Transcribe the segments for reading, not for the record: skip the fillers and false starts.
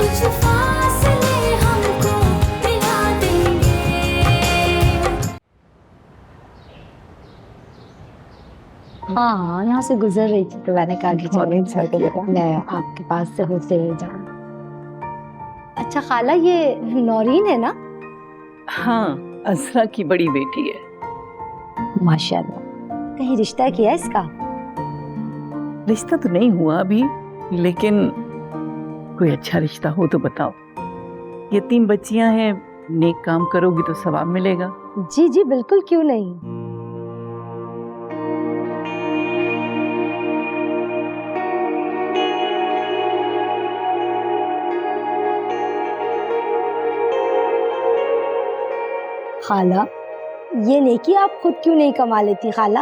कुछ फासले हमको मिला देंगे। हाँ, यहाँ से गुजर रही थी तो मैंने कहा कि चलो मैं आपके पास से होते हुए जाऊँ। अच्छा खाला, ये नौरीन है ना? हाँ, अज़रा की बड़ी बेटी है। माशाल्लाह। कहीं रिश्ता किया इसका? रिश्ता तो नहीं हुआ अभी, लेकिन कोई अच्छा रिश्ता हो तो बताओ। यतीम बच्चियां हैं, नेक काम करोगी तो सवाब मिलेगा। जी जी बिल्कुल, क्यों नहीं। खाला, ये नेकी आप खुद क्यों नहीं कमा लेती खाला?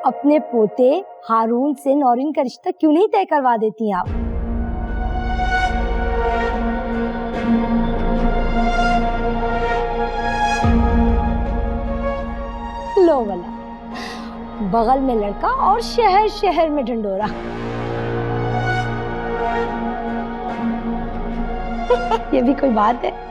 अपने पोते हारून से नौरीन का रिश्ता क्यों नहीं तय करवा देती आप? लो वाला, बगल में लड़का और शहर शहर में ढंडोरा। ये भी कोई बात है?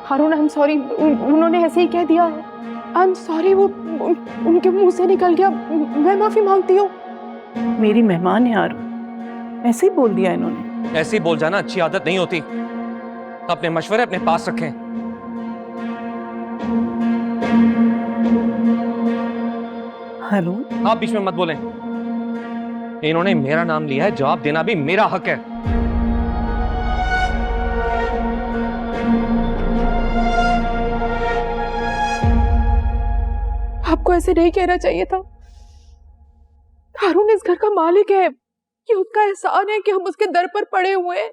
हारून आई एम सॉरी, उन्होंने ऐसे ही कह दिया। आई एम सॉरी, वो उनके मुंह से निकल गया, मैं माफी मांगती हूँ। मेरी मेहमान है हारून, ऐसे ही बोल दिया इन्होंने। ऐसे ही बोल जाना अच्छी आदत नहीं होती। अपने मशवरे अपने पास रखें। हारून, आप बीच में मत बोलें। इन्होंने मेरा नाम लिया है, जवाब देना भी मेरा हक है। आपको ऐसे नहीं कहना चाहिए था। हारून इस घर का मालिक है, ये उसका एहसान है कि हम उसके दर पर पड़े हुए हैं।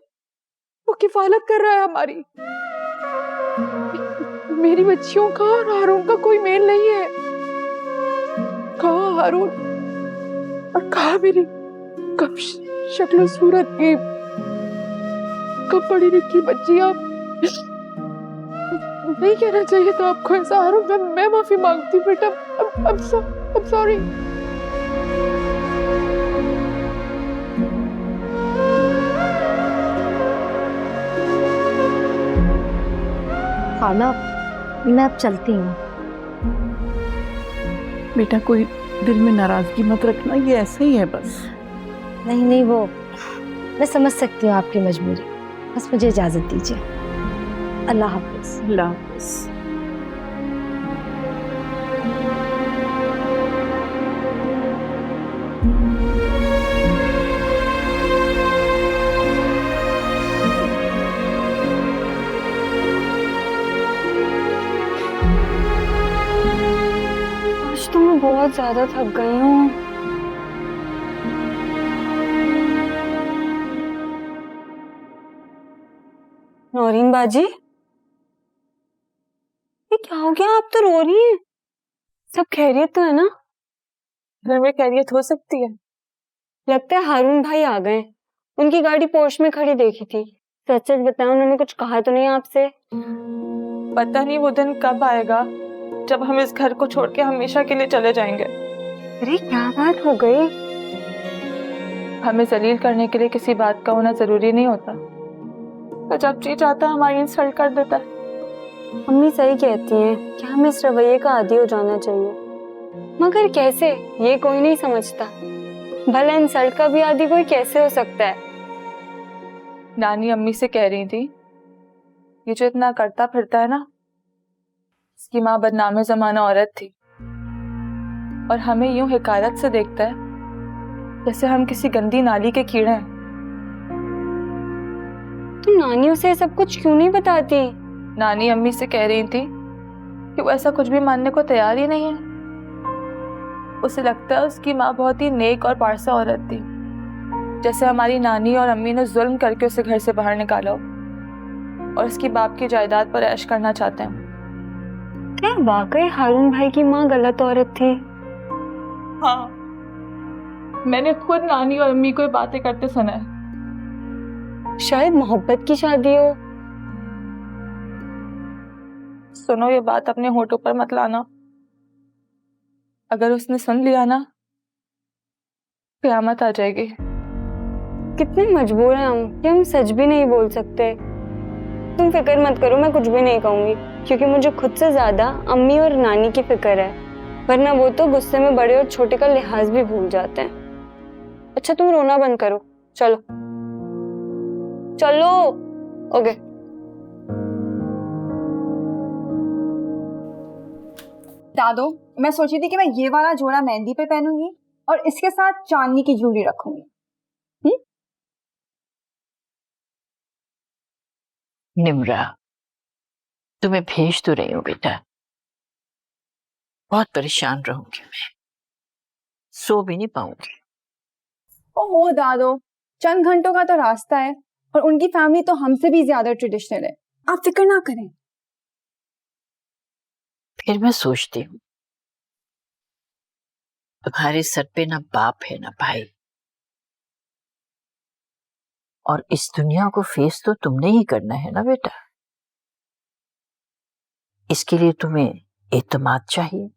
वो किफालत कर रहा है हमारी। मेरी बच्चियों का और हारून का कोई मेल नहीं है। कहाँ हारून और कहाँ मेरी कब शक्ल सूरत की, कब पढ़ी लिखी बच्चियां। नहीं कहना चाहिए था आपको ऐसा हारून। मैं माफी मांगती हूँ बेटा। I'm sorry। खाला, मैं अब चलती हूँ। बेटा कोई दिल में नाराजगी मत रखना, ये ऐसा ही है बस। नहीं नहीं, वो मैं समझ सकती हूँ आपकी मजबूरी। बस मुझे इजाजत दीजिए। अल्लाह हाफिज। अल्लाह हाफिज। आज तो मैं बहुत ज्यादा थक गई हूँ। नौरीन बाजी, ये क्या हो गया? आप तो रो रही हैं। सब खैरियत तो है ना? घर में खैरियत हो सकती है? लगता है हारून भाई आ गए। उनकी गाड़ी पोर्श में खड़ी देखी थी। सच सच बताएं, उन्होंने कुछ कहा तो नहीं आपसे? पता नहीं वो दिन कब आएगा जब हम इस घर को छोड़ के हमेशा के लिए चले जाएंगे। अरे क्या बात हो गई? हमें जलील करने के लिए किसी बात का होना जरूरी नहीं होता, तो जब जी चाहता हमारी इंसल्ट कर देता है। अम्मी सही कहती हैं कि हमें इस रवैये का आदी हो जाना चाहिए, मगर कैसे, ये कोई नहीं समझता। भला इंसल्ट का भी आदी कोई कैसे हो सकता है? नानी अम्मी से कह रही थी, ये जो इतना करता फिरता है ना, इसकी माँ बदनामे जमाना औरत थी और हमें यूं हिकायत से देखता है जैसे हम किसी गंदी नाली के कीड़े हैं। तो नानी उसे सब कुछ क्यों नहीं बताती? नानी अम्मी से कह रही थी कि वो ऐसा कुछ भी मानने को तैयार ही नहीं है। उसे लगता है उसकी माँ बहुत ही नेक और पारसा औरत थी, जैसे हमारी नानी और अम्मी ने जुल्म करके उसे घर से बाहर निकाला हो और उसकी बाप की जायदाद पर ऐश करना चाहते हैं। क्या वाकई हारून भाई की माँ गलत औरत थी? हाँ, मैंने खुद नानी और अम्मी को ये बातें करते सुना है। शायद मोहब्बत की शादी हो। सुनो, ये बात अपने होठों पर मत लाना। अगर उसने सुन लिया ना, क़यामत आ जाएगी। कितने मजबूर हैं हम कि हम सच भी नहीं बोल सकते। तुम फिक्र मत करो, मैं कुछ भी नहीं कहूंगी, क्योंकि मुझे खुद से ज्यादा अम्मी और नानी की फिक्र है, वरना वो तो गुस्से में बड़े और छोटे का लिहाज भी भूल जाते हैं। अच्छा तुम रोना बंद करो, चलो चलो। ओके। दादो, मैं सोची थी कि मैं ये वाला जोड़ा मेहंदी पे पहनूंगी और इसके साथ चांदनी की ज्वेलरी रखूंगी। निम्रा, तुम्हें भेज तो रही हूँ बेटा, बहुत परेशान रहूंगी मैं, सो भी नहीं पाऊंगी। ओहो दादो, चंद घंटों का तो रास्ता है और उनकी फैमिली तो हमसे भी ज्यादा ट्रेडिशनल है, आप फिक्र ना करें। फिर मैं सोचती हूँ, तुम्हारे सर पे ना बाप है ना भाई, और इस दुनिया को फेस तो तुमने ही करना है ना बेटा। इसके लिए तुम्हें एतमाद चाहिए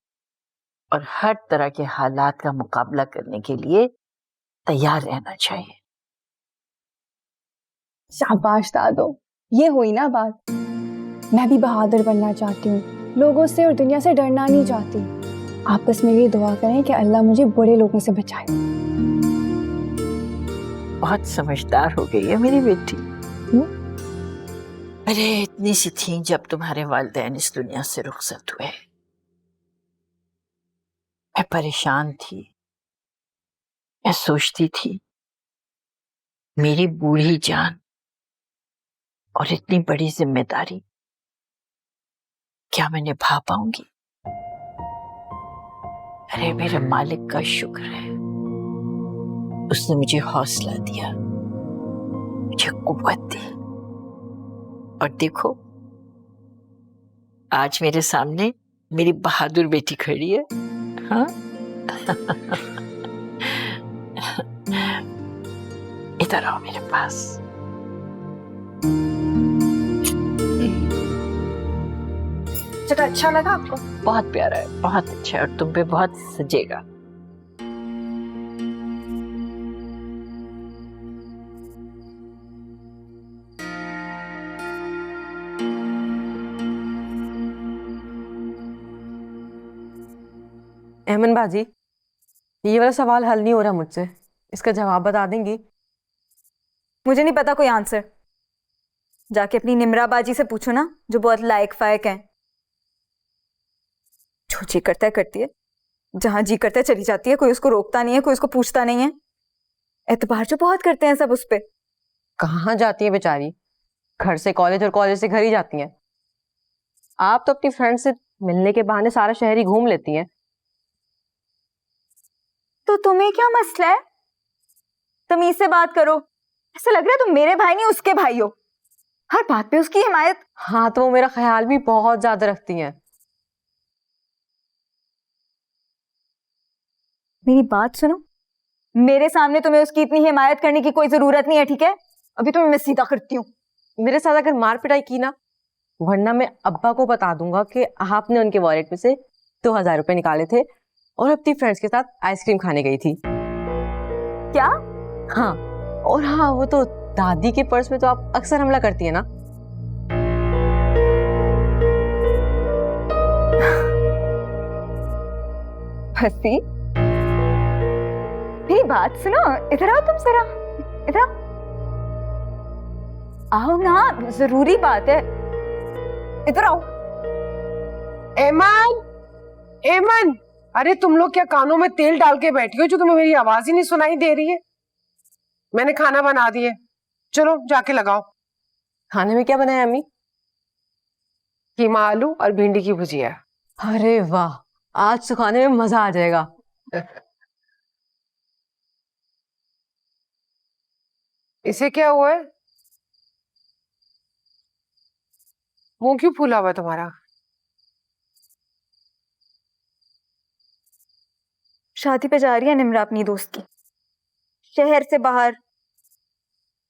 और हर तरह के हालात का मुकाबला करने के लिए तैयार रहना चाहिए। शाबाश दादो, ये हुई ना बात। मैं भी बहादुर बनना चाहती हूँ, लोगों से और दुनिया से डरना नहीं चाहती। आपस में ये दुआ करें कि अल्लाह मुझे बुरे लोगों से बचाए। बहुत समझदार हो गई है मेरी बेटी। अरे इतनी सी थी जब तुम्हारे वालिदैन इस दुनिया से रुखसत हुए, मैं परेशान थी। मैं सोचती थी मेरी बूढ़ी जान और इतनी बड़ी जिम्मेदारी क्या मैं निभा पाऊंगी। अरे मेरे मालिक का शुक्र है, उसने मुझे हौसला दिया, मुझे कुव्वत दी, और देखो आज मेरे सामने मेरी बहादुर बेटी खड़ी है। हाँ इधर आओ मेरे पास। चटा अच्छा लगा आपको? बहुत प्यारा है, बहुत अच्छा है, और तुम पे बहुत सजेगा। अहमन बाजी, ये वाला सवाल हल नहीं हो रहा मुझसे, इसका जवाब बता देंगी? मुझे नहीं पता कोई आंसर, जाके अपनी निम्रा बाजी से पूछो ना, जो बहुत लायक फायक है। जो जी करता है करती है, जहां जी करता है चली जाती है, कोई उसको रोकता नहीं है, कोई उसको पूछता नहीं है। एतबार जो बहुत करते हैं सब उस पे। कहाँ जाती है बेचारी, घर से कॉलेज और कॉलेज से घर ही जाती हैं। आप तो अपनी फ्रेंड से मिलने के बहाने सारा शहर ही घूम लेती हैं। तो तुम्हें क्या मसला है? तमीज से बात करो, ऐसा लग रहा है तुम मेरे भाई नहीं उसके भाई हो, हर बात पे उसकी हिमायत। हाँ तो वो मेरा ख्याल भी बहुत ज्यादा रखती हैं। मेरी बात सुनो, मेरे सामने तुम्हें उसकी इतनी हिमायत करने की कोई जरूरत नहीं है, ठीक है? अभी तुम्हें मैं सीधा करती हूँ। मेरे साथ अगर मार पिटाई की ना, वरना मैं अब्बा को बता दूंगा कि आपने उनके वॉलेट में से 2000 रुपए निकाले थे और अपनी फ्रेंड्स के साथ आइसक्रीम खाने गई थी। क्या? हाँ, और हाँ वो तो दादी के पर्स में तो आप अक्सर हमला करती है ना। हंसी, मेरी बात सुनो, इधर आओ तुम जरा, इधर आओ। आओ ना, जरूरी बात है, इधर आओ। एमन, एमन, अरे तुम लोग क्या कानों में तेल डाल के बैठी हो जो तुम्हें मेरी आवाज ही नहीं सुनाई दे रही है? मैंने खाना बना दिया, चलो जाके लगाओ। खाने में क्या बनाया अम्मी? कीमा आलू और भिंडी की भुजिया। अरे वाह, आज तो खाने में मजा आ जाएगा। इसे क्या हुआ है? मुंह क्यों फूला हुआ है तुम्हारा? शादी पे जा रही है निम्रा अपनी दोस्त की, शहर से बाहर।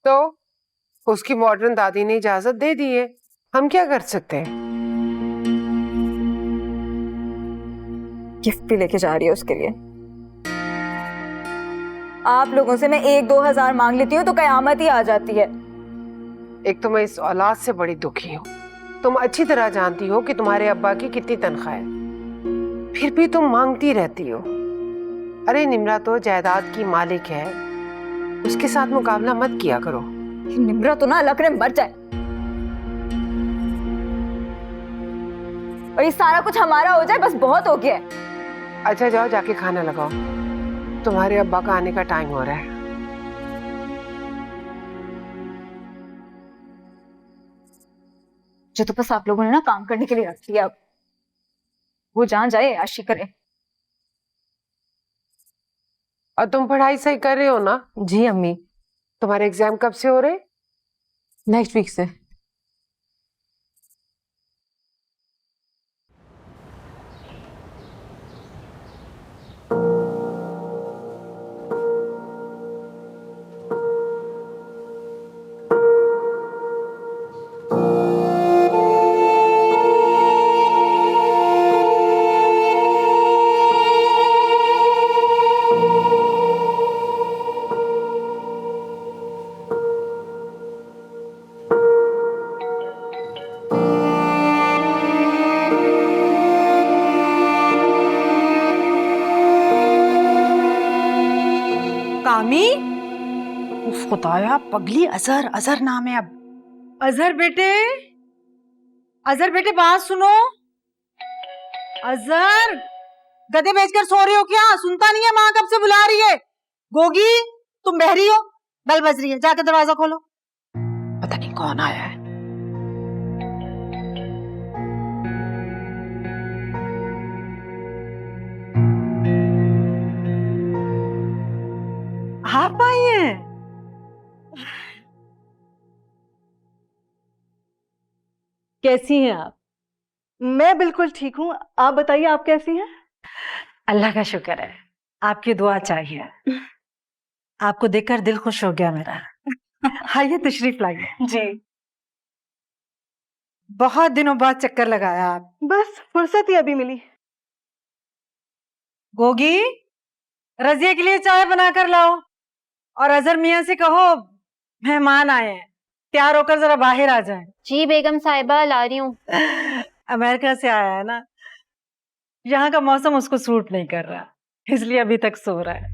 तो उसकी मॉडर्न दादी ने इजाजत दे दी है, हम क्या कर सकते हैं। गिफ्ट भी लेके जा रही है उसके लिए। आप लोगों से मैं 1-2 हजार मांग लेती हूँ तो कयामत ही आ जाती है। एक तो मैं इस औलाद से बड़ी दुखी हूँ। तुम अच्छी तरह जानती हो कि तुम्हारे अब्बा की कितनी तनख्वाह है, फिर भी तुम मांगती रहती हो। अरे निम्रा तो जायदाद की मालिक है, उसके साथ मुकाबला मत किया करो। निम्रा तो ना अल्लाह करे मर जाए। और ये सारा कुछ हमारा हो जाए बस बहुत हो गया है। अच्छा जाओ जाके खाना लगाओ, तुम्हारे अब्बा का आने का टाइम हो रहा है। जो तो बस आप लोगों ने ना काम करने के लिए रख लिया, अब वो जहां जाए ऐशी करे। और तुम पढ़ाई सही कर रहे हो ना? जी अम्मी, तुम्हारे एग्जाम कब से हो रहे? नेक्स्ट वीक से। कामी, उफ खुदाया पगली, अजहर अजहर नाम है अब। अजहर बेटे बात सुनो। अजहर, गधे बेचकर सो रही हो क्या? सुनता नहीं है? माँ कब से बुला रही है। गोगी, तुम बहरी हो? बेल बज रही है, जाके दरवाजा खोलो। पता नहीं कौन आया है। आप आई हैं? कैसी हैं आप? मैं बिल्कुल ठीक हूँ, आप बताइए आप कैसी हैं? अल्लाह का शुक्र है, आपकी दुआ चाहिए। आपको देखकर दिल खुश हो गया मेरा। आइए तशरीफ लाइए। जी। बहुत दिनों बाद चक्कर लगाया आप। बस फुर्सत ही अभी मिली। गोगी, रजिया के लिए चाय बनाकर लाओ और अजहर मियाँ से कहो मेहमान आए हैं, तैयार होकर जरा बाहर आ जाएं। जी बेगम साहिबा ला रही हूँ। अमेरिका से आया है ना, यहाँ का मौसम उसको सूट नहीं कर रहा, इसलिए अभी तक सो रहा है।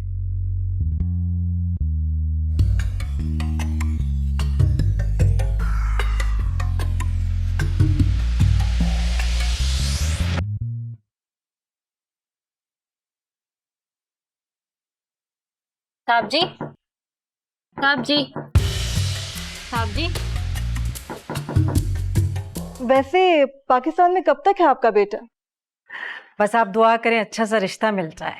साहब जी, साहब जी, साहब जी। वैसे पाकिस्तान में कब तक है आपका बेटा? बस आप दुआ करें अच्छा सा रिश्ता मिल जाए,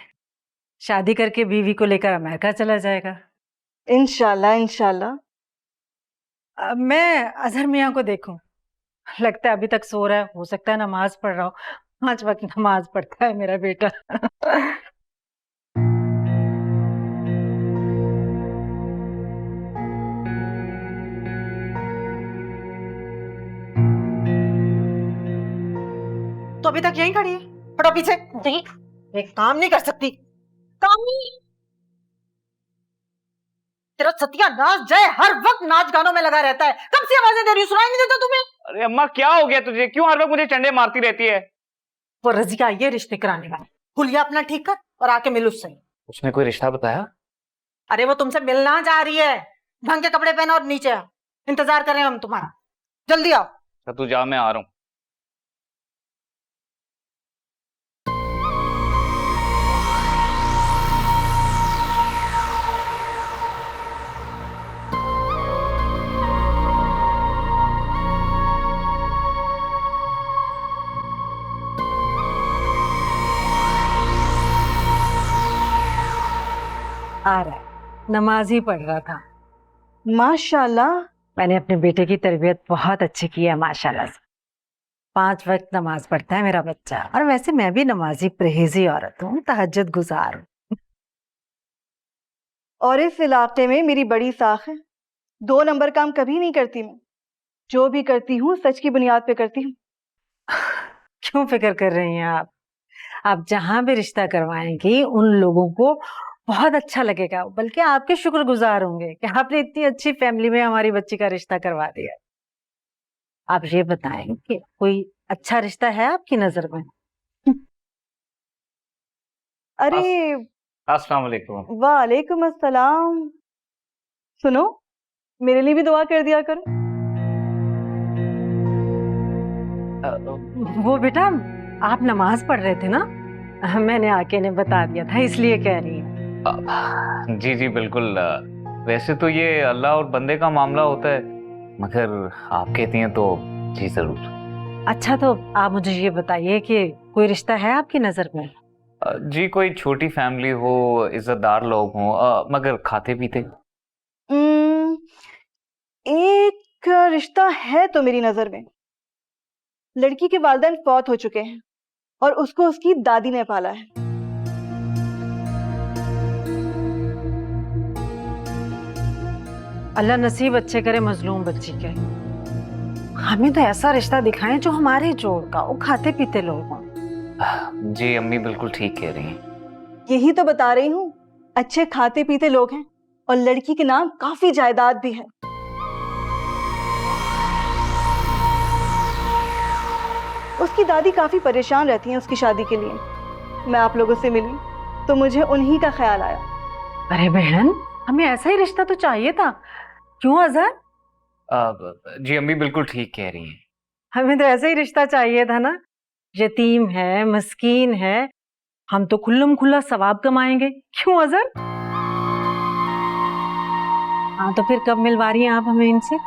शादी करके बीवी को लेकर अमेरिका चला जाएगा। इंशाल्लाह इंशाल्लाह। मैं अजहर मियाँ को देखूं, लगता है अभी तक सो रहा है, हो सकता है नमाज पढ़ रहा हो। 5 वक्त नमाज पढ़ता है मेरा बेटा। तो अभी तक यहीं खड़ी है, हटो पीछे। जी। एक काम नहीं कर सकती। काम नहीं, तेरा सत्यानाश जय हर वक्त नाच गानों में लगा रहता है। कब से आवाजें दे रही हूँ, सुनाई नहीं देता तुम्हें? अरे अम्मा क्या हो गया तुझे, क्यों हर वक्त मुझे चंडे मारती रहती है? वो रजिया ये रिश्ते कराने वाली, हुलिया अपना ठीक कर और आके मिल उससे। उसने कोई रिश्ता बताया? अरे वो तुमसे मिलना चाह रही है, ढंग के कपड़े पहनो और नीचे आओ, इंतजार कर रहे हैं हम तुम्हारा, जल्दी आओ। तो तू जा, मैं आ रहा हूँ। आ रहा है, नमाज ही पढ़ रहा था। माशाल्लाह। मैंने अपने बेटे की तरबियत बहुत अच्छी की है माशाल्लाह से। 5 वक्त नमाज पढ़ता है मेरा बच्चा, और वैसे मैं भी नमाजी परहेजी औरत हूँ, तहज्जुद गुजार हूँ। और इस इलाके में मेरी बड़ी साख है, 2 नंबर काम कभी नहीं करती मैं। जो भी करती हूँ सच की बुनियाद पे करती हूँ। क्यों फिक्र कर रही हैं आप जहां भी रिश्ता करवाएंगी उन लोगों को बहुत अच्छा लगेगा, बल्कि आपके शुक्रगुजार होंगे कि आपने इतनी अच्छी फैमिली में हमारी बच्ची का रिश्ता करवा दिया। आप ये बताएं कि कोई अच्छा रिश्ता है आपकी नजर में? अरे अस्सलाम वालेकुम। वालेकुम अस्सलाम। सुनो, मेरे लिए भी दुआ कर दिया करो। वो बेटा आप नमाज पढ़ रहे थे ना, मैंने आके ने बता दिया था, इसलिए कह रही हूँ। जी जी बिल्कुल। वैसे तो ये अल्लाह और बंदे का मामला होता है, मगर आप कहती हैं तो जी जरूर। अच्छा तो आप मुझे ये बताइए कि कोई रिश्ता है आपकी नजर में? जी कोई छोटी फैमिली हो, इज्जतदार लोग हों, मगर खाते पीते। एक रिश्ता है तो मेरी नजर में। लड़की के वालिदैन फौत हो चुके हैं और उसको उसकी दादी ने पाला है। अल्लाह नसीब अच्छे करे मजलूम बच्ची के। हमें तो ऐसा रिश्ता दिखाएं जो हमारे जोड़ का हो, खाते पीते लोग हों। जी अम्मी बिल्कुल ठीक कह रही हैं। यही तो बता रही हूँ, अच्छे खाते पीते लोग हैं और लड़की के नाम काफी जायदाद भी है। उसकी दादी काफी परेशान रहती हैं उसकी शादी के लिए। मैं आप लोगों से मिली तो मुझे उन्हीं का ख्याल आया। अरे बहन, हमें ऐसा ही रिश्ता तो चाहिए था, क्यों अजहर? जी अम्मी बिल्कुल ठीक कह रही हैं। हमें तो ऐसा ही रिश्ता चाहिए था ना। यतीम है, मस्कीन है, हम तो खुल्लम खुल्ला सवाब कमाएंगे, क्यों अजहर? हाँ तो फिर कब मिलवा रही हैं आप हमें इनसे?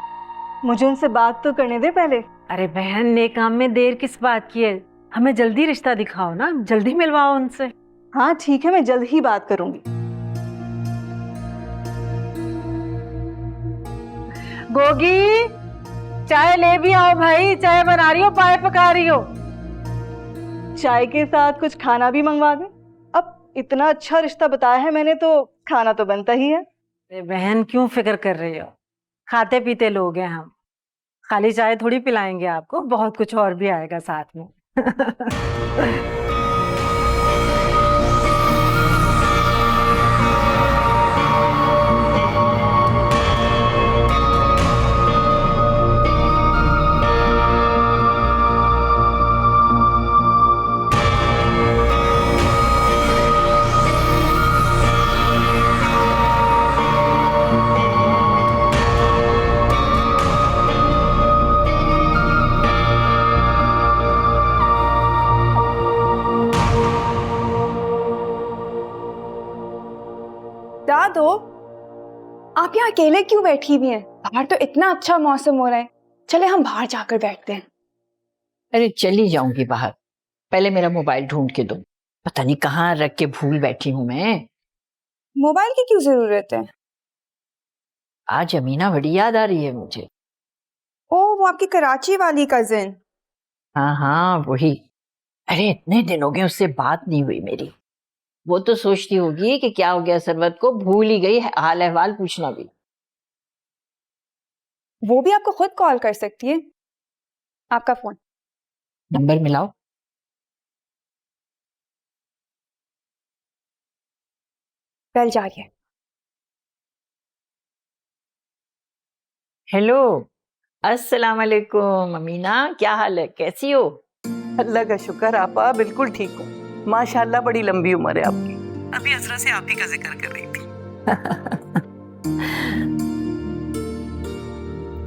मुझे उनसे बात तो करने दे पहले। अरे बहन, नेक काम में देर किस बात की है? हमें जल्दी रिश्ता दिखाओ ना, जल्दी मिलवाओ उनसे। हाँ ठीक है, मैं जल्द ही बात करूंगी। गोगी, चाय ले भी आओ भाई, चाय बना रही हो, पाए पका रही हो। चाय के साथ कुछ खाना भी मंगवा दे। अब इतना अच्छा रिश्ता बताया है मैंने तो खाना तो बनता ही है। अरे बहन, क्यों फिक्र कर रही हो? खाते पीते लोग हैं हम, खाली चाय थोड़ी पिलाएंगे आपको, बहुत कुछ और भी आएगा साथ में। दादो, आप यहाँ अकेले क्यों बैठी हुई हैं? बाहर तो इतना अच्छा मौसम हो रहा है, चले हम बाहर जाकर बैठते हैं। अरे चली जाऊंगी बाहर, पहले मेरा मोबाइल ढूंढ के दो, पता नहीं कहाँ रख के भूल बैठी हूँ मैं। मोबाइल की क्यों जरूरत है? आज अमीना बड़ी याद आ रही है मुझे। ओह, वो आपकी कराची वाली कजिन? हाँ हाँ वही। अरे इतने दिन हो गए उससे बात नहीं हुई मेरी। वो तो सोचती होगी कि क्या हो गया सरवत को, भूल ही गई हाल अहवाल पूछना भी। वो भी आपको खुद कॉल कर सकती है। आपका फोन नंबर मिलाओ। बेल जा रही है। हेलो, अस्सलाम वालेकुम अमीना, क्या हाल है, कैसी हो? अल्लाह का शुक्र आपा, बिल्कुल ठीक हूँ माशाल्लाह। बड़ी लंबी उम्र है आपकी। अभी असरा से आप ही का जिक्र कर रही थी।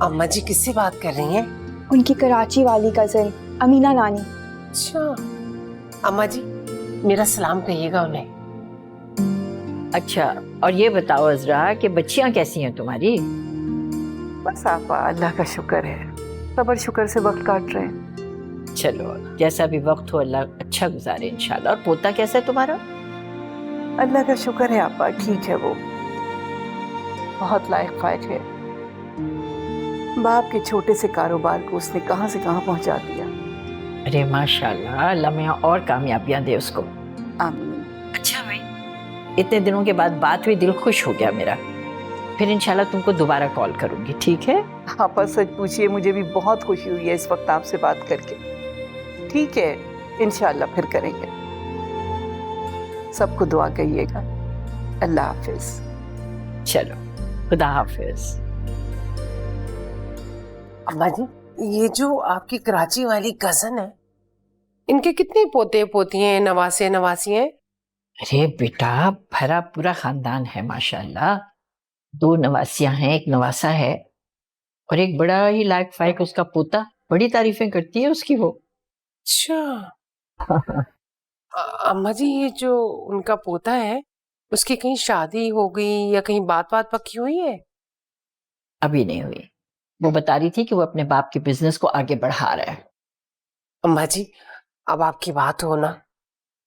अम्मा जी किससे बात कर रही हैं? उनकी कराची वाली कजिन अमीना नानी। अच्छा अम्मा जी, मेरा सलाम कहिएगा उन्हें। अच्छा, और ये बताओ अजरा कि बच्चियां कैसी हैं तुम्हारी? बस आपा अल्लाह का शुक्र है, सबर शुक्र से वक्त काट रहे हैं। चलो जैसा भी वक्त हो अल्लाह अच्छा गुजारे इंशाल्लाह। और पोता कैसा है तुम्हारा? अल्लाह का शुक्र है आपा, ठीक है, वो बहुत लायक फायक है। बाप के छोटे से कारोबार को उसने कहां से कहां पहुंचा दिया। अरे माशाल्लाह, अल्लाह में और कामयाबियां दे उसको। आमीन। अच्छा भाई, इतने दिनों के बाद बात हुई, दिल खुश हो गया मेरा। फिर इंशाल्लाह तुमको दोबारा कॉल करूंगी, ठीक है? आपा सच पूछिए, मुझे भी बहुत खुशी हुई है इस वक्त आपसे बात करके। ठीक है, इंशाल्लाह फिर करेंगे। सबको दुआ कहिएगा। अल्लाह हाफिज। चलो, खुदा हाफिज। अम्मा जी, ये जो आपकी कराची वाली कजन है, इनके कितने पोते पोती हैं, नवासे नवासी हैं? अरे बेटा, भरा पूरा खानदान है माशाल्लाह। 2 नवासियां हैं, 1 नवासा है और एक बड़ा ही लायक फायक उसका पोता। बड़ी तारीफें करती है उसकी वो। अच्छा। अम्मा जी, ये जो उनका पोता है, उसकी कहीं शादी हो गई या कहीं बात पक्की हुई है? अभी नहीं हुई। वो बता रही थी कि वो अपने बाप के बिजनेस को आगे बढ़ा रहा है। अम्मा जी, अब आपकी बात हो ना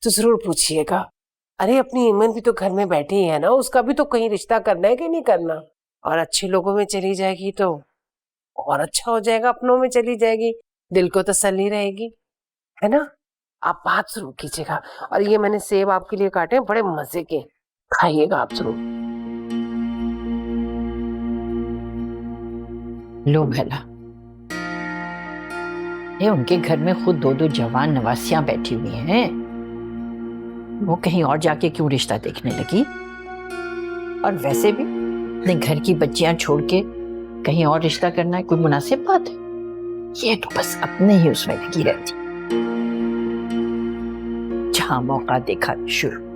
तो जरूर पूछिएगा। अरे अपनी ईमन भी तो घर में बैठी है ना, उसका भी तो कहीं रिश्ता करना है कि नहीं करना। और अच्छे लोगों में चली जाएगी तो और अच्छा हो जाएगा, अपनों में चली जाएगी, दिल को तसल्ली रहेगी, है ना? आप बात जरूर कीजिएगा। और ये मैंने सेब आपके लिए काटे हैं, बड़े मजे के, खाइएगा आप जरूर। लो भला, ये उनके घर में खुद 2-2 जवान नवासियां बैठी हुई हैं। वो कहीं और जाके क्यों रिश्ता देखने लगी? और वैसे भी अपने घर की बच्चियां छोड़ के कहीं और रिश्ता करना है कोई मुनासिब बात है? ये तो बस अपने ही उसमें लगी रहती, जहां मौका देखा शुरू।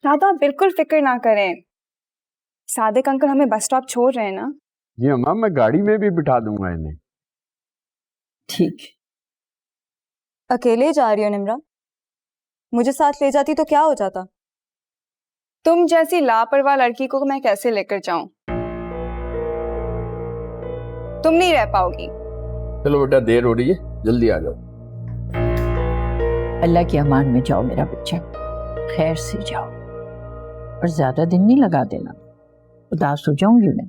दादा, आप बिल्कुल फिक्र ना करें। सादिक अंकल हमें बस स्टॉप छोड़ रहे हैं ना। जी अम्मा, मैं गाड़ी में भी बिठा दूंगा इन्हें। ठीक। अकेले जा रही हो निम्रा? मुझे साथ ले जाती तो क्या हो जाता? तुम जैसी लापरवाह लड़की को मैं कैसे लेकर जाऊं? तुम नहीं रह पाओगी। चलो बेटा, देर हो रही है, जल्दी आ जाओ। अल्लाह के अमान में जाओ मेरा बच्चा, खैर से जाओ और ज्यादा दिन नहीं लगा देना, उदास हो जाऊंगी मैं।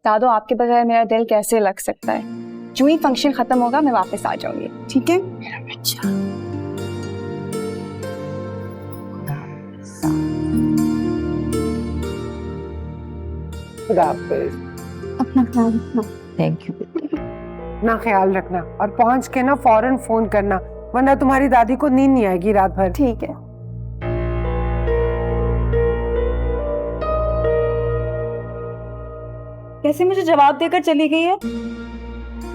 दादो, आपके बगैर मेरा दिल कैसे लग सकता है? जो ही फंक्शन खत्म होगा मैं वापस आ जाऊंगी, ठीक है? मेरा बच्चा। अपना ख्याल रखना। Thank you. ना ख्याल रखना और पहुंच के ना फौरन फोन करना, वरना तुम्हारी दादी को नींद नहीं आएगी रात भर। ठीक है। कैसे मुझे जवाब देकर चली गई है?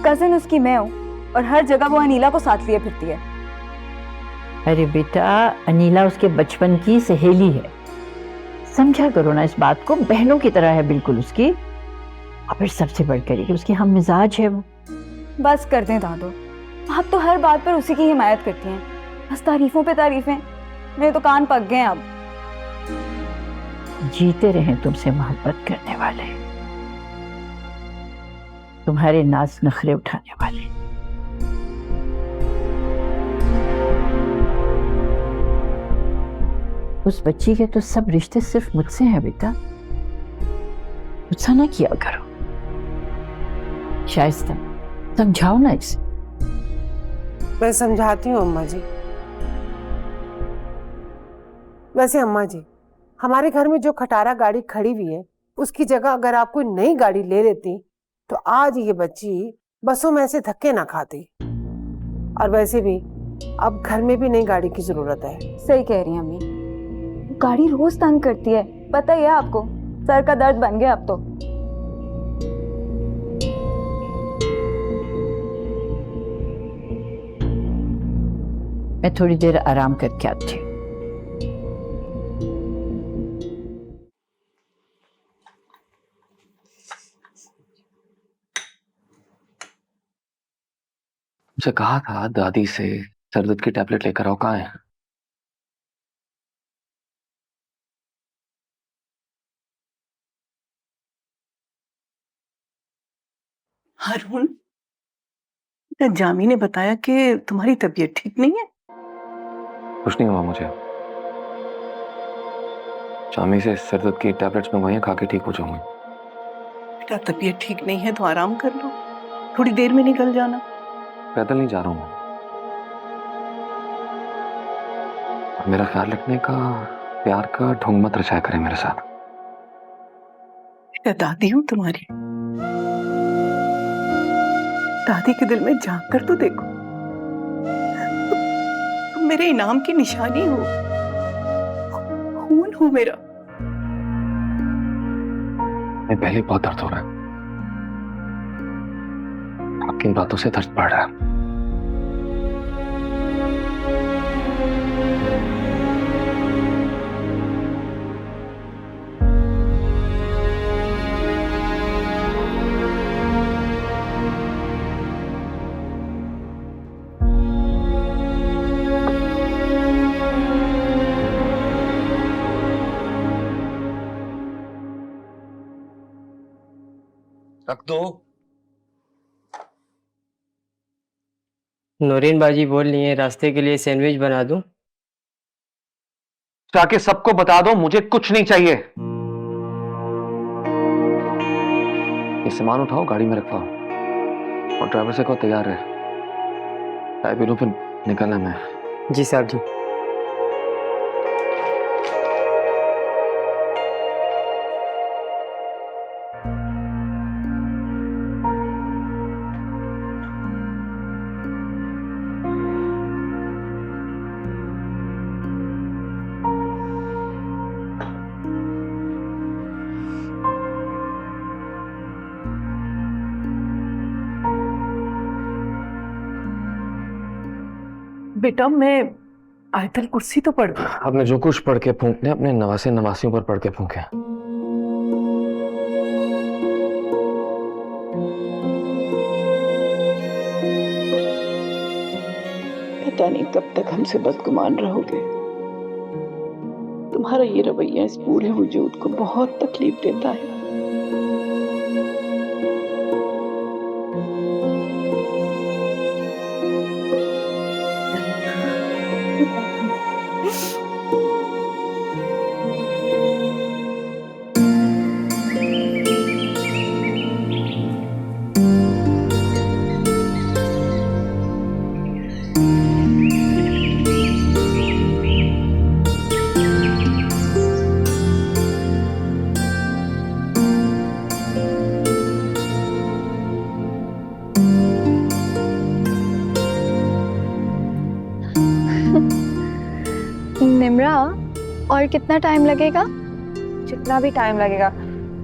कजिन उसकी मैं हूँ और हर जगह वो अनीला को साथ लिए फिरती है। अरे बेटा, अनीला उसके बचपन की सहेली है, समझा करो ना इस बात को। बहनों की तरह है बिल्कुल उसकी। और फिर सबसे बढ़कर कि उसकी हम मिजाज है वो। बस कर दें दादो, आप तो हर बात पर उसी की हिमायत करती हैं, बस तारीफों पे तारीफें। मेरे तो कान पक गए अब। जीते रहें तुमसे मोहब्बत करने वाले, तुम्हारे नाज नखरे उठाने वाले। उस बच्ची के तो सब रिश्ते सिर्फ मुझसे हैं बेटा, गुस्सा ना किया करो। शाइस्ता, समझाओ ना इसे। मैं समझाती हूँ अम्मा जी। वैसे अम्मा जी, हमारे घर में जो खटारा गाड़ी खड़ी हुई है, उसकी जगह अगर आप कोई नई गाड़ी ले लेती तो आज ये बच्ची बसों में ऐसे धक्के ना खाती। और वैसे भी अब घर में भी नई गाड़ी की जरूरत है। सही कह रही हैं अम्मी, गाड़ी रोज तंग करती है, पता ही है आपको, सर का दर्द बन गया अब तो। मैं थोड़ी देर आराम करके आती हूँ। मुझे कहा था दादी से सर दर्द की टैबलेट लेकर आओ, कहाँ है? हारून, जामी ने बताया कि तुम्हारी तबीयत ठीक नहीं है। कुछ नहीं हुआ मुझे, जामी से सर दर्द की टैबलेट्स मंगवाई, खा के ठीक हो जाऊंगी। बेटा, तबीयत ठीक नहीं है तो आराम कर लो, थोड़ी देर में निकल जाना। पैदल नहीं जा रहा हूँ। मेरा ख्याल रखने का, प्यार का ढोंग मत रचाया करे मेरे साथ। मैं दादी हूँ तुम्हारी। दादी के दिल में झांक कर तो देखो। तुम मेरे इनाम की निशानी हो, खून हो मेरा। मैं पहले बहुत दर्द हो रहा है, आपकी इन बातों से दर्द बढ़ रहा है। रख दो। नौरीन बाजी बोल रही है रास्ते के लिए सैंडविच बना दूं? जाके सबको बता दो मुझे कुछ नहीं चाहिए। ये सामान उठाओ, गाड़ी में रखवाओ और ड्राइवर से कहो तैयार है। चाय पी लो फिर निकलना मैं। जी साहब जी। बेटा मैं आयतल कुर्सी तो पढ़ दूं। आपने जो कुछ पढ़ के फूंकने अपने नवासे नवासियों पर पढ़ के फूंके। पता नहीं कब तक हमसे बदगुमान रहोगे। तुम्हारा ये रवैया इस बूढ़े वजूद को बहुत तकलीफ देता है। निम्रा, और कितना टाइम लगेगा? जितना भी टाइम लगेगा,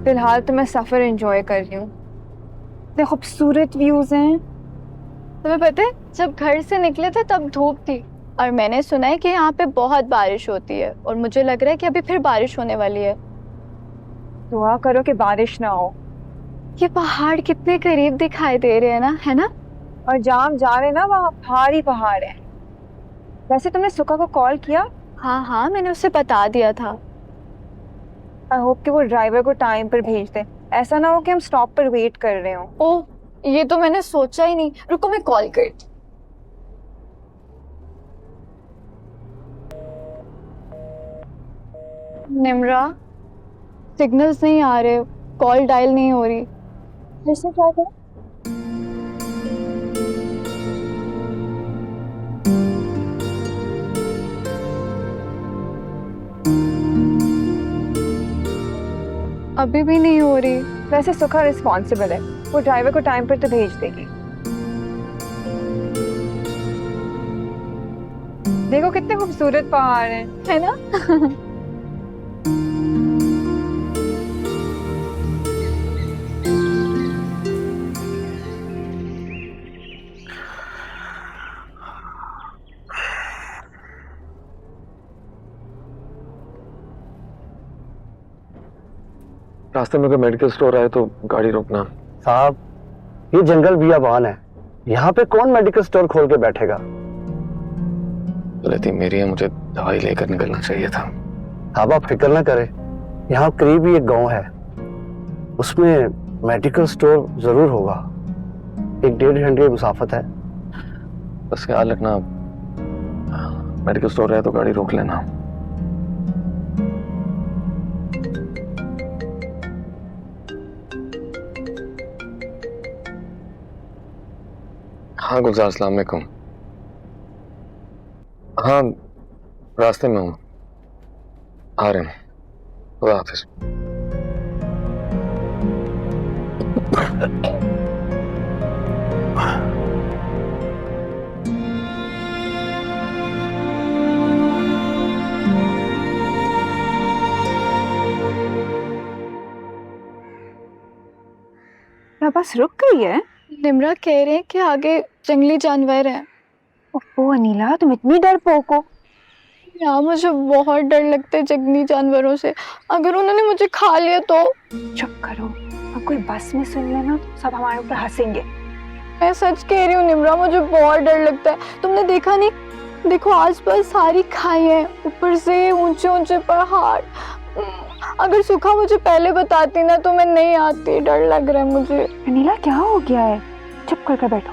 फिलहाल तो मैं सफ़र एंजॉय कर रही हूँ। इतने खूबसूरत व्यूज़ हैं। तुम्हें पता है जब घर से निकले थे तब धूप थी और मैंने सुना है कि यहाँ पे बहुत बारिश होती है और मुझे लग रहा है कि अभी फिर बारिश होने वाली है। दुआ करो कि बारिश ना हो। ये पहाड़ कितने करीब दिखाई दे रहे हैं ना, है ना? और जहाँ हम जा रहे हैं ना वहाँ भारी पहाड़ है। वैसे तुमने सुका को कॉल किया? हाँ हाँ, मैंने उसे बता दिया था। आई होप कि वो ड्राइवर को टाइम पर भेज दे। ऐसा ना हो कि हम स्टॉप पर वेट कर रहे हो। ओह, ये तो मैंने सोचा ही नहीं। रुको मैं कॉल करती। निम्रा, सिग्नल्स नहीं आ रहे, कॉल डायल नहीं हो रही। फिर से ट्राई करो। अभी भी नहीं हो रही। वैसे सुखा रिस्पॉन्सिबल है, वो ड्राइवर को टाइम पर तो भेज देगी। देखो कितने खूबसूरत पहाड़ हैं, है ना? रास्ते में कोई मेडिकल स्टोर आए तो गाड़ी रोकना। साहब, ये जंगल बियाबान है, यहाँ पे कौन मेडिकल स्टोर खोल के बैठेगा? गलती मेरी है, मुझे दवाई लेकर निकलना चाहिए था। साहब आप फिक्र ना करें, यहाँ करीब ही एक गांव है, उसमें मेडिकल स्टोर जरूर होगा। 1-1.5 घंटे की मुसाफत है। बस ख्याल रखना, मेडिकल स्टोर है तो गाड़ी रोक लेना। हाँ गुलजार, अस्सलाम वालेकुम। हाँ रास्ते में हूँ, आ रहे हैं। खुदा हाफिज। क्या बस रुक गई है? निम्रा कह रहे हैं कि आगे जंगली जानवर हैं। ओह अनीला, तुम इतनी डरपोक हो। यार मुझे बहुत डर लगता है जंगली जानवरों से। अगर उन्होंने मुझे खा लिया तो? चुप करो, अब कोई बस में सुन लेना तो सब हमारे ऊपर हंसेंगे। मैं सच कह रही हूँ निम्रा, मुझे बहुत डर लगता है। तुमने देखा नहीं, देखो आसपास सारी खाई है, ऊपर से ऊंचे ऊंचे पहाड़। अगर सुखा मुझे पहले बताती ना तो मैं नहीं आती। डर लग रहा है मुझे। अनीला क्या हो गया है? चुप करके बैठो।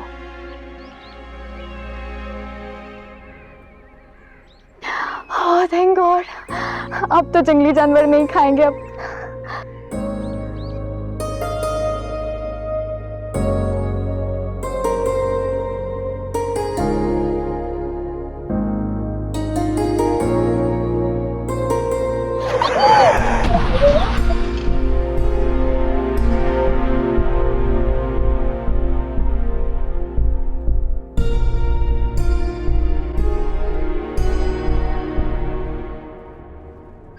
ओह थैंक गॉड, अब तो जंगली जानवर नहीं खाएंगे। अब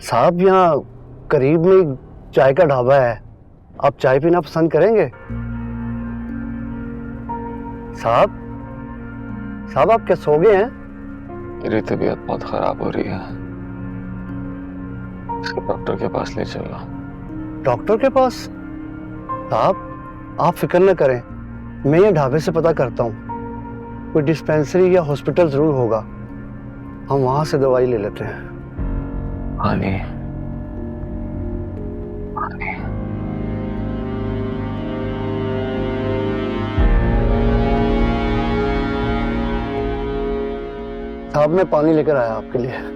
साहब, यहाँ करीब में एक चाय का ढाबा है, आप चाय पीना पसंद करेंगे? साहब, साहब आप क्या सो गए हैं? मेरी तबीयत बहुत खराब हो रही है, इसको डॉक्टर के पास ले चलना। डॉक्टर के पास? साहब आप फिक्र न करें, मैं ये ढाबे से पता करता हूँ, कोई डिस्पेंसरी या हॉस्पिटल जरूर होगा, हम वहां से दवाई ले लेते हैं। पानी, पानी। साहब मैं पानी लेकर आया आपके लिए।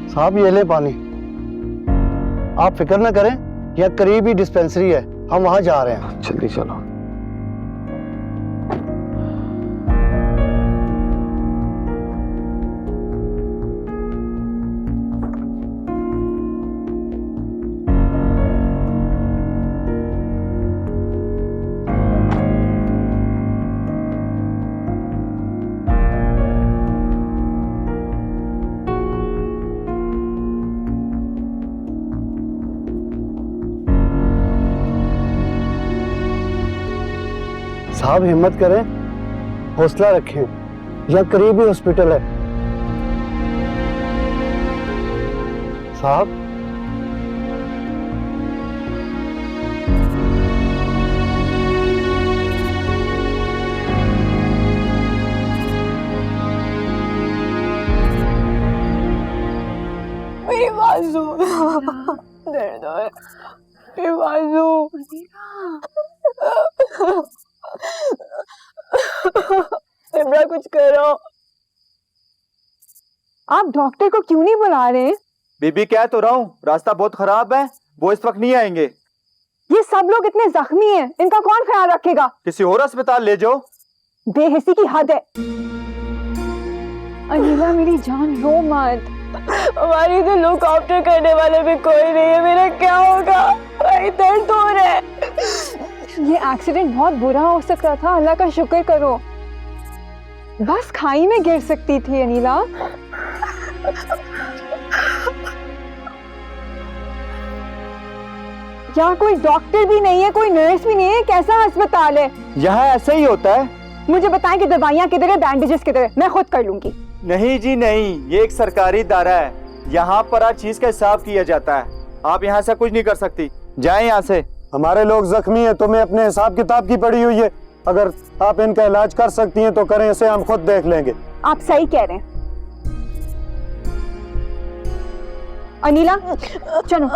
साहब ये ले पानी, आप फिक्र न करें, यहाँ करीब ही डिस्पेंसरी है, हम वहां जा रहे हैं। जल्दी चलो। साहब हिम्मत करें, हौसला रखें, यहाँ करीब ही हॉस्पिटल है। साहब मेरी बाजू दर्द है, मेरी बाजू। निम्रा कुछ करो। आप डॉक्टर को क्यों नहीं बुला रहे? बीबी कह तो रहा हूँ, रास्ता बहुत खराब है, वो इस वक्त नहीं आएंगे। ये सब लोग इतने जख्मी हैं, इनका कौन ख्याल रखेगा? किसी और अस्पताल ले जाओ। बेहिसी की हद है। अनीला मेरी जान, रो मत। हमारी तो लुक आफ्टर करने वाले भी कोई नहीं है, मेरा क्या होगा? भाई दर्द हो रहा है। ये एक्सीडेंट बहुत बुरा हो सकता था, अल्लाह का शुक्र करो। बस खाई में गिर सकती थी अनीला। यहाँ कोई डॉक्टर भी नहीं है, कोई नर्स भी नहीं है, कैसा अस्पताल है? यहाँ ऐसे ही होता है। मुझे बताएं कि दवाइयाँ किधर है, बैंडेजेस किधर है, मैं खुद कर लूंगी। नहीं जी नहीं, ये एक सरकारी इदारा है, यहाँ पर हर चीज का हिसाब किया जाता है। आप यहाँ से कुछ नहीं कर सकती, जाएं यहाँ से। हमारे लोग जख्मी हैं, तुम्हें अपने हिसाब किताब की पड़ी हुई है, अगर आप इनका इलाज कर सकती हैं तो करें, इसे हम खुद देख लेंगे। आप सही कह रहे हैं अनीला, चलो।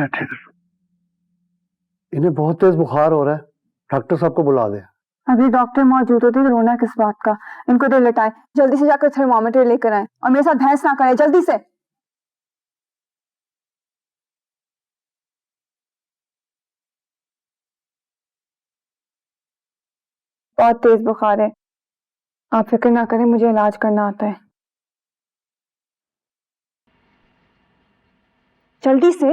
बैठे कर। इन्हें बहुत तेज बुखार हो रहा है, डॉक्टर साहब को बुला दे। अभी डॉक्टर मौजूद होते तो रोना किस बात का। इनको दे लेटाएं, जल्दी से जाकर थर्मामीटर लेकर आए और मेरे साथ बहस ना करें, जल्दी से। बहुत तेज बुखार है, आप फिक्र ना करें, मुझे इलाज करना आता है। जल्दी से।